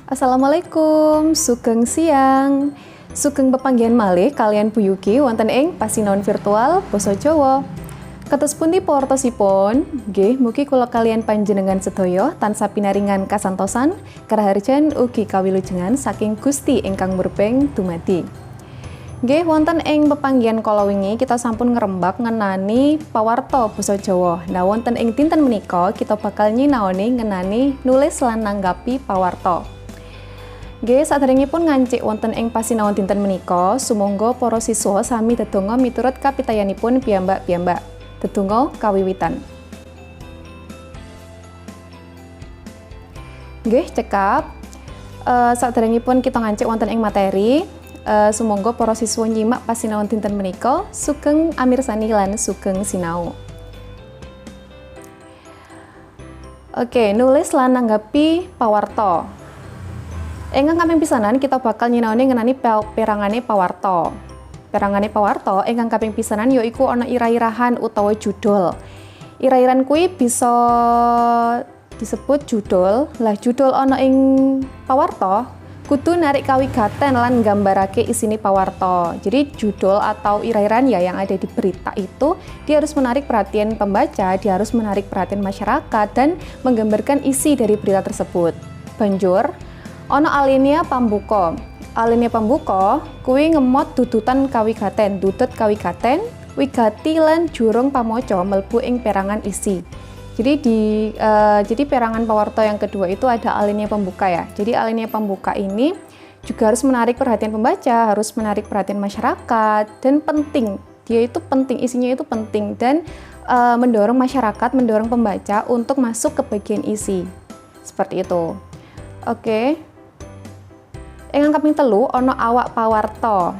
Assalamualaikum, sugeng siang. Sugeng pepanggihan malih kalian Bu Yuki wonten ing pasinaon virtual basa Jawa. Kados pundi pawartosipun? Nggih, mugi kula kalian panjenengan sedaya tansah pinaringan kasantosan, karaharjan ugi kawilujengan saking Gusti ingkang murbeng dumadi. Nggih, wonten ing pepanggihan kala wingi kita sampun ngrembak ngenani pawarta basa Jawa. Nah, wonten ing dinten menika kita bakal nyinaoni ngenani nulis lan nanggapi pawarta. Nggih, saderengipun ngancik wonten ing pasinaon dinten menika, sumangga para siswa sami dedonga miturut kapitayanipun piyambak-piyambak. Dedonga kawiwitan. Nggih, cekap. Saderengipun kita ngancik wonten ing materi, sumangga para siswa nyimak pasinaon dinten menika sugeng amirsani lan sugeng sinau. Oke, nulis lan nanggapi pawarta. Ingkang kaping pisanan kita bakal nyinaoni ngenani perangane pawarta. Perangane pawarta ingkang kaping pisanan yaiku ana ira-irahan utawa judul. Ira-iran kuwi bisa disebut judul. Lah judul ana ing pawarta kudu narik kawigaten lan nggambarake isine pawarta. Jadi judul atau ira-iran ya yang ada di berita itu dia harus menarik perhatian pembaca, dia harus menarik perhatian masyarakat dan menggambarkan isi dari berita tersebut. Banjur ana alinea pambuka. Alinea pambuka kuwi ngemot dudutan kawigaten, dudut kawigaten, wigati lan jurung pamaca mlebu ing perangan isi. Jadi perangan pawarta yang kedua itu ada alinea pembuka ya. Jadi alinea pembuka ini juga harus menarik perhatian pembaca, harus menarik perhatian masyarakat dan penting. Dia itu penting, isinya itu penting dan mendorong masyarakat, mendorong pembaca untuk masuk ke bagian isi. Seperti itu. Oke. Ingkang kaping telu ana awak pawarta.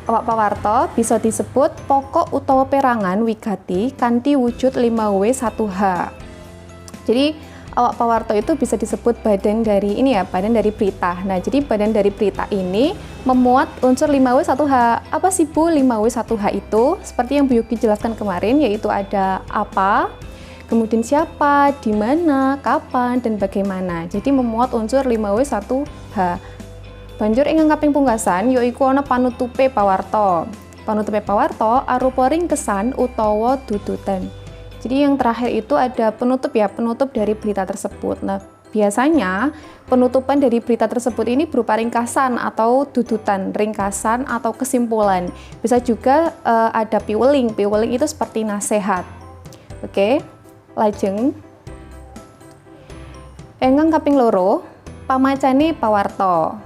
Awak pawarta bisa disebut pokok utawa perangan wigati kanthi wujud 5W1H. Jadi awak pawarta itu bisa disebut badan dari badan dari berita. Nah, jadi badan dari berita ini memuat unsur 5W1H. Apa sih Bu 5W1H itu? Seperti yang Bu Yuki jelaskan kemarin, yaitu ada apa, kemudian siapa, di mana, kapan, dan bagaimana. Jadi memuat unsur 5W1H. Banjur ingkang kaping pungkasan yaiku ana panutupe pawarta. Panutupe pawarta arupa ringkesan utawa dudutan. Jadi yang terakhir itu ada penutup ya, penutup dari berita tersebut. Nah, biasanya penutupan dari berita tersebut ini berupa ringkasan atau dudutan, ringkasan atau kesimpulan. Bisa juga ada piweling. Piweling itu seperti nasihat. Oke, lajeng ingkang kaping loro pamacane pawarta.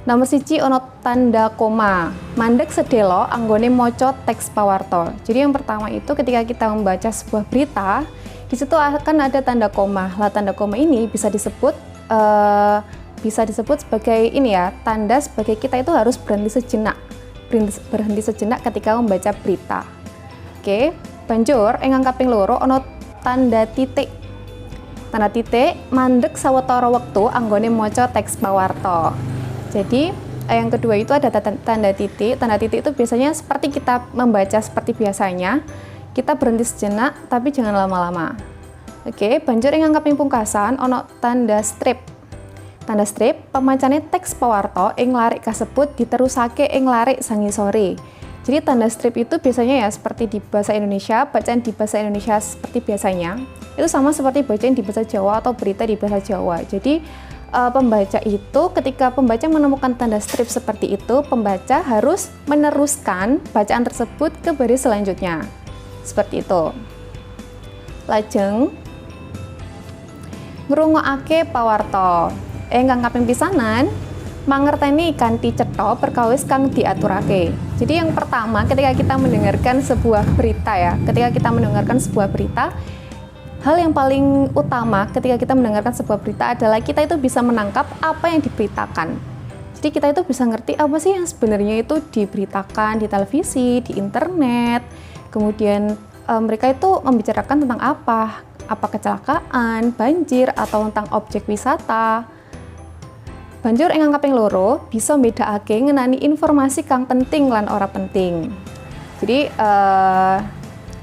Nomor siji ana tanda koma. Mandeg sedelo anggone maca teks pawarta. Jadi yang pertama itu ketika kita membaca sebuah berita, di situ akan ada tanda koma. Lah tanda koma ini bisa disebut sebagai tanda sebagai kita itu harus berhenti sejenak. Berhenti sejenak ketika membaca berita. Oke, banjur ingkang kaping loro ana tanda titik. Tanda titik mandeg sawetara wektu anggone maca teks pawarta. Jadi yang kedua itu ada tanda titik. Tanda titik itu biasanya seperti kita membaca seperti biasanya, kita berhenti sejenak tapi jangan lama-lama. Oke, banjur ingkang kaping pungkasan ana tanda strip. Tanda strip pemacane teks pawarta ing larik kasebut diterusake ing larik sangisore. Jadi tanda strip itu biasanya ya seperti di bahasa Indonesia, bacaan di bahasa Indonesia seperti biasanya. Itu sama seperti bacaan di bahasa Jawa atau berita di bahasa Jawa. Jadi pembaca itu ketika pembaca menemukan tanda strip seperti itu, pembaca harus meneruskan bacaan tersebut ke baris selanjutnya. Seperti itu. Lajeng ngrungokake pawarta. Ingkang kaping pisanan mangerteni kanthi cetha perkawis kang diaturake. Jadi yang pertama ketika kita mendengarkan sebuah berita ya, ketika kita mendengarkan sebuah berita, hal yang paling utama ketika kita mendengarkan sebuah berita adalah kita itu bisa menangkap apa yang diberitakan. Jadi kita itu bisa ngerti apa sih yang sebenarnya itu diberitakan di televisi, di internet. Kemudian mereka itu membicarakan tentang apa kecelakaan, banjir, atau tentang objek wisata. Banjur ingkang kaping loro bisa mbedakake ngenani informasi kang penting lan ora penting. Jadi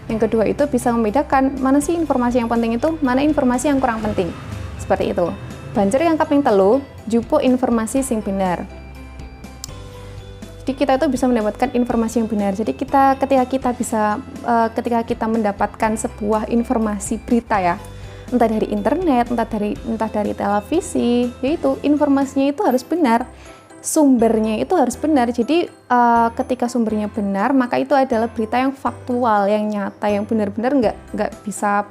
yang kedua itu bisa membedakan mana sih informasi yang penting itu, mana informasi yang kurang penting. Seperti itu. Banjur yang kaping telu jupo informasi sing benar. Jadi kita itu bisa mendapatkan informasi yang benar. Jadi ketika kita mendapatkan sebuah informasi berita ya, entah dari internet, entah dari televisi, yaitu informasinya itu harus benar, sumbernya itu harus benar. Jadi ketika sumbernya benar, maka itu adalah berita yang faktual, yang nyata, yang benar-benar nggak bisa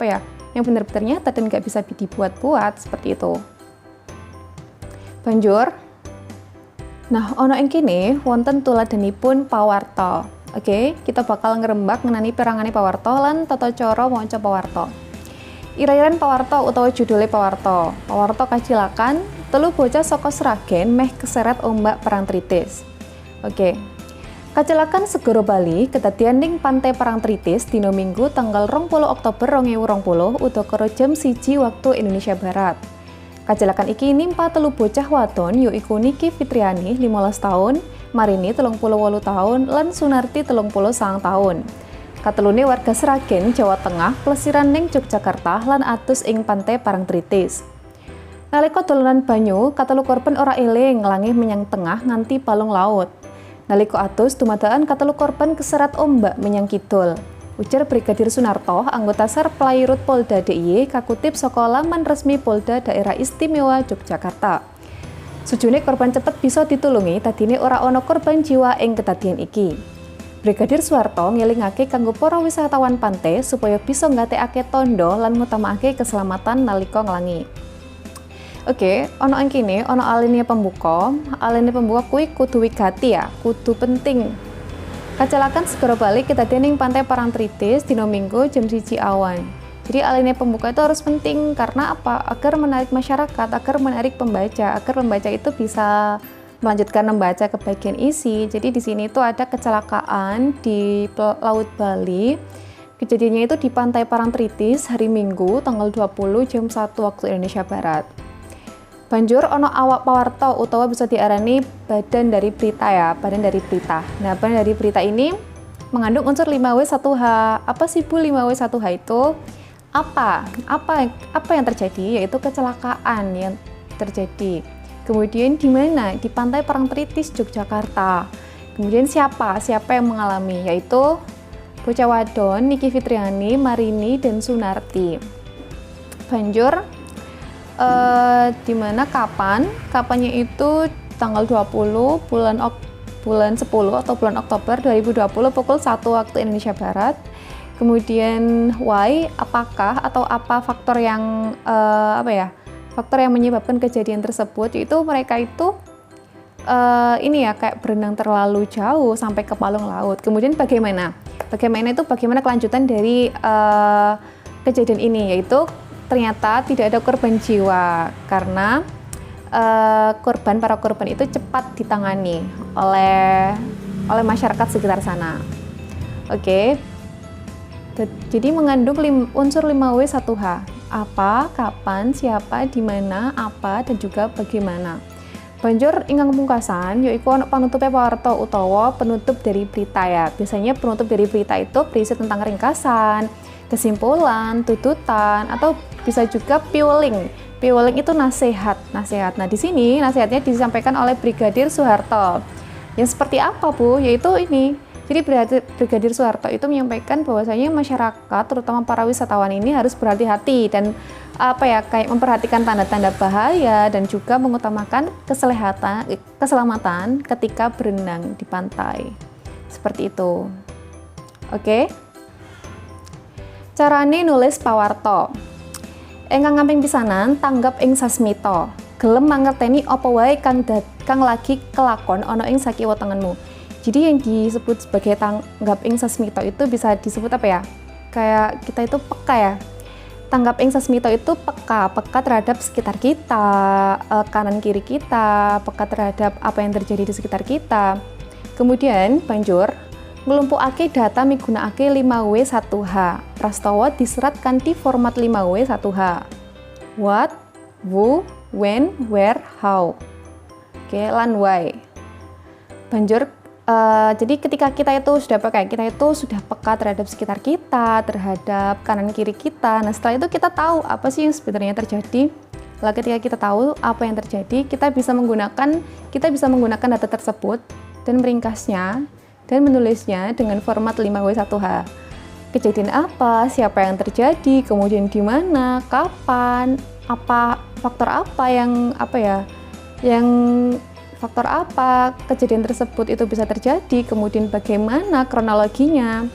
yang benar-benar nyata dan nggak bisa dibuat-buat seperti itu. Banjur, nah ono ing kene wonten tuladhanipun pawarta. Oke, kita bakal ngerembak ngenani perangane pawarta lan tata cara maca pawarta. Ira-iran pawarta utawa judule pawarta. Pawarta kacilakan, telu bocah saka Sragen meh keseret ombak Parangtritis. Oke. Kacilakan segara Bali kedadian ning Pantai Parangtritis dina Minggu tanggal 20 Oktober 2020 udakara jam 1 waktu Indonesia Barat. Kacilakan iki nimpa telu bocah wadon yaiku Niki Fitriani 15 tahun, Marini 38 tahun, lan Sunarti 39 tahun. Katelune warga Sragen, Jawa Tengah, plesiran ning Yogyakarta lan atus ing Pantai Parangtritis. Nalika dolanan banyu, katelu korban ora eling nglangih menyang tengah nganti palung laut. Nalika atus dumadakan katelu korban keseret ombak menyang kidul. Ujar Brigadir Sunarto, anggota Sar Plairut Polda DIY, kakutip saka laman resmi Polda Daerah Istimewa Yogyakarta. Sujune korban cepet bisa ditulungi, tadine ora ana korban jiwa ing kedadian iki. Brigadir Suharto ngelingake kanggo para wisatawan pantai supaya bisa nggatekake tondo lan ngutamakake keselamatan nalika nglangi. Oke, ana ing kene ana alinea pembuka. Alinea pembuka kuwi kudu wigati ya, kudu penting. Kacilakan segera balik kedadian ing Pantai Parangtritis dina Minggu jam 1 awan. Jadi alinea pembuka itu harus penting karena apa? Agar menarik masyarakat, agar menarik pembaca, agar pembaca itu bisa melanjutkan membaca ke bagian isi. Jadi di sini itu ada kecelakaan di Laut Bali. Kejadiannya itu di Pantai Parangtritis hari Minggu tanggal 20 jam 1 waktu Indonesia Barat. Banjur ono awak pawarta utawa bisa diarani badan dari berita ya, badan dari berita. Nah, badan dari berita ini mengandung unsur 5W1H. Apa sih Bu 5W1H itu? Apa yang terjadi? Yaitu kecelakaan yang terjadi. Kemudian di mana? Di Pantai Parangtritis Yogyakarta. Kemudian siapa yang mengalami? Yaitu bocah wadon Niki Fitriani, Marini, dan Sunarti. Banjur di mana kapannya itu tanggal 20 bulan 10 atau bulan Oktober 2020 pukul 1 waktu Indonesia Barat. Kemudian why, apakah atau apa faktor yang faktor yang menyebabkan kejadian tersebut, yaitu mereka itu kayak berenang terlalu jauh sampai ke palung laut. Kemudian bagaimana kelanjutan dari kejadian ini, yaitu ternyata tidak ada korban jiwa karena para korban itu cepat ditangani oleh masyarakat sekitar sana. Oke. Jadi mengandung unsur 5W1H. Apa, kapan, siapa, di mana, apa, dan juga bagaimana. Banjur ingkang pungkasan yaiku ana panutupe pawarta utawa penutup dari berita ya. Biasanya penutup dari berita itu berisi tentang ringkasan, kesimpulan, tuntutan, atau bisa juga piweling. Piweling itu nasihat. Nah, di sini nasihatnya disampaikan oleh Brigadir Suharto. Yang seperti apa, Bu? Yaitu ini. Jadi Brigadir Suharto itu menyampaikan bahwasanya masyarakat, terutama para wisatawan ini harus berhati-hati dan kayak memperhatikan tanda-tanda bahaya dan juga mengutamakan keselamatan ketika berenang di pantai. Seperti itu. Oke. Carane nulis pawarta. Ingkang ngamping pisanan tanggap ing sasmita. Gelem mangerteni apa wae kang lagi kelakon ana ing sakiwa tanganmu. Jadi yang disebut sebagai tanggap ing sasmita itu bisa disebut kayak kita itu peka ya. Tanggap ing sasmita itu peka terhadap sekitar kita, kanan kiri kita, peka terhadap apa yang terjadi di sekitar kita. Kemudian banjur nglumpukake data migunakake 5W1H. Prastawa diserat kanthi format 5W1H. What, who, when, where, how. Oke, lan why. Banjur jadi ketika kita itu sudah peka terhadap sekitar kita, terhadap kanan kiri kita. Nah, setelah itu kita tahu apa sih yang sebenarnya terjadi. Lah ketika kita tahu apa yang terjadi, kita bisa menggunakan data tersebut dan meringkasnya dan menulisnya dengan format 5W1H. Kejadian apa, siapa yang terjadi, kemudian di mana, kapan, faktor apa kejadian tersebut itu bisa terjadi, kemudian bagaimana kronologinya.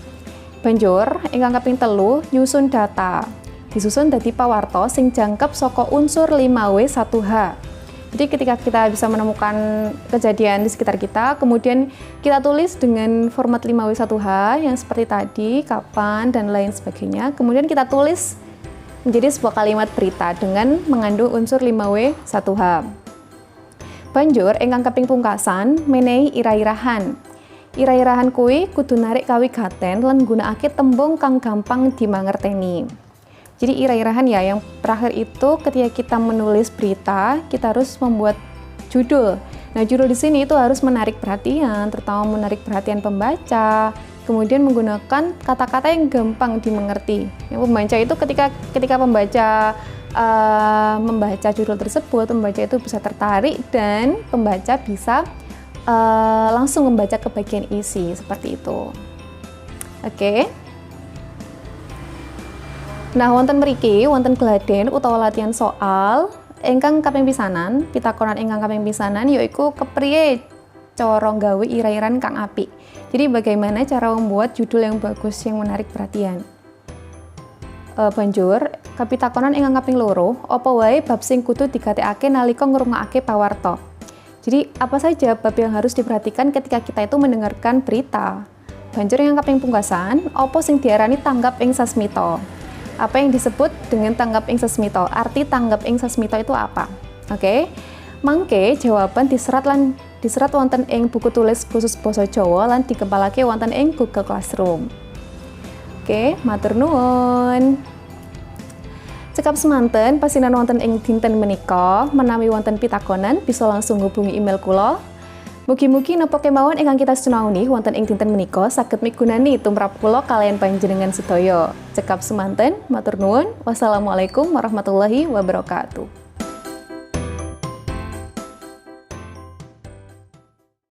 Banjur ingkang kaping 3 nyusun data. Disusun dadi pawarta sing jangkep saka unsur 5W1H. Jadi ketika kita bisa menemukan kejadian di sekitar kita, kemudian kita tulis dengan format 5W1H yang seperti tadi, kapan, dan lain sebagainya. Kemudian kita tulis menjadi sebuah kalimat berita dengan mengandung unsur 5W1H. Banjur, ingkang kaping pungkasan, menehi ira-irahan. Ira-irahan kuwi kudu narik kawigaten lan nggunakake tembung kang gampang dimangerteni. Jadi ira-irahan ya, yang terakhir itu ketika kita menulis berita, kita harus membuat judul. Nah, judul di sini itu harus menarik perhatian, terutama menarik perhatian pembaca, kemudian menggunakan kata-kata yang gampang dimengerti. Yang pembaca itu ketika pembaca membaca judul tersebut, pembaca itu bisa tertarik dan pembaca bisa langsung membaca ke bagian isi, seperti itu. Oke. Nah, wonten mriki wonten gladhen utawa latihan soal ingkang kaping pisanan, pitakonan ingkang kaping pisanan yaiku kepriye cara gawe ira-iran kang apik. Jadi bagaimana cara membuat judul yang bagus yang menarik perhatian. Banjur kapitakonan ingkang kaping 2, apa wae bab sing kudu digatekake nalika ngrungokake pawarta. Jadi apa saja bab yang harus diperhatikan ketika kita itu mendengarkan berita. Banjur ingkang kaping pungkasan, apa sing diarani tanggap ing sasmita. Apa yang disebut dengan tanggap ing sasmita? Arti tanggap ing sasmita itu apa? Oke. Mangke jawaban diserat wonten ing buku tulis khusus basa Jawa lan dikempalake wonten ing Google Classroom. Oke, matur nuwun. Cekap semanten pasinan wonten ing dinten menika, menawi wonten pitakonan bisa langsung hubungi email kula. Mugi-mugi napa kemawon ingkang kita sunauni wonten ing dinten menika saged migunani tumrap kula kaliyan panjenengan sedaya. Cekap semanten, matur nuwun. Wassalamualaikum warahmatullahi wabarakatuh.